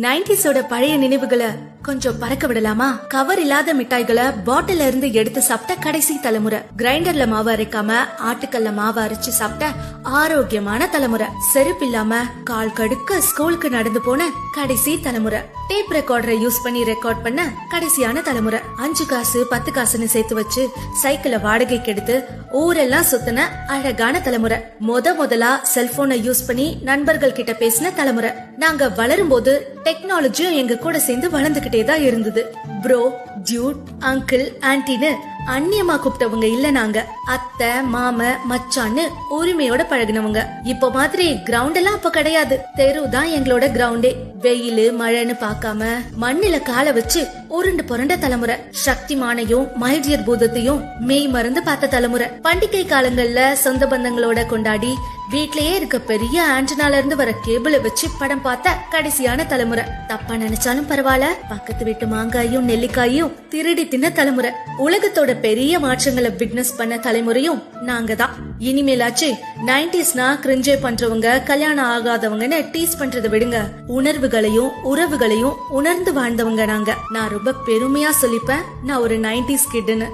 90s பழைய நினைவுகளை கொஞ்சம் பறக்க விடலாமா? கவர் இல்லாத மிட்டாய்களை பாட்டில இருந்து எடுத்து சாப்பிட்ட கடைசி தலைமுறை, கிரைண்டர்ல மாவு அரைக்காம ஆட்டுக்கல்ல மாவு அரைச்சு சாப்பிட்ட ஆரோக்கியமான தலைமுறை, செருப்பு இல்லாம கால் கடுக்க ஸ்கூலுக்கு நடந்து போன கடைசி தலைமுறை, டேப் ரெக்கார்டரை யூஸ் பண்ணி ரெக்கார்ட் பண்ண கடைசியான தலைமுறை, 5 காசு 10 காசுன்னு சேர்த்து வச்சு சைக்கிளை வாடகைக்கு எடுத்து ஊரெல்லாம் சுத்தின அழகான தலைமுறை, முதலா செல்போனை யூஸ் பண்ணி நண்பர்கள் கிட்ட பேசின தலைமுறை. நாங்க வளரும் போது டெக்னாலஜியும் எங்க கூட சேர்ந்து வளர்ந்துகிட்டே தான் இருந்தது. ப்ரோ, டியூட், அங்கிள், ஆன்டின்னு அந்நியமா கூப்பிட்டவங்க இல்ல. நாங்க அத்தை, மாம, மச்சான்னு உரிமையோட பழகினவங்க. இப்ப மாதிரி கிரவுண்ட் எல்லாம் அப்ப கிடையாது. தெரு தான் எங்களோட கிரவுண்டே. வெயிலு மழைன்னு பாக்காம மண்ணில கால வச்சு உருண்டு புரண்ட தலைமுறை, சக்திமானையும் மைடியர் பூதத்தையும் மெய் மறந்து பார்த்த தலைமுறை, பண்டிகை காலங்கள்ல சொந்த பந்தங்களோட கொண்டாடி வீட்லயே இருக்க பெரிய ஆண்டனால இருந்து வர கேபிள வச்சு படம் பார்த்த கடைசியான தலைமுறை, தப்பா நினைச்சாலும் பரவாயில்ல பக்கத்து வீட்டு மாங்காயும் நெல்லிக்காயும் திருடி தின்ன தலைமுறை, உலகத்தோட பெரிய மாற்றங்களை விட்னஸ் பண்ண தலைமுறையும் நாங்க தான். இனிமேலாச்சு 90ஸ்னா கிரிஞ்சே பண்றவங்க, கல்யாணம் ஆகாதவங்கன்னு டீஸ் பண்றதை விடுங்க. உணர்வுகளையும் உறவுகளையும் உணர்ந்து வாழ்ந்தவங்க நாங்க. நான் ரொம்ப பெருமையா சொல்லிப்பேன், நான் ஒரு 90s கிட்னு.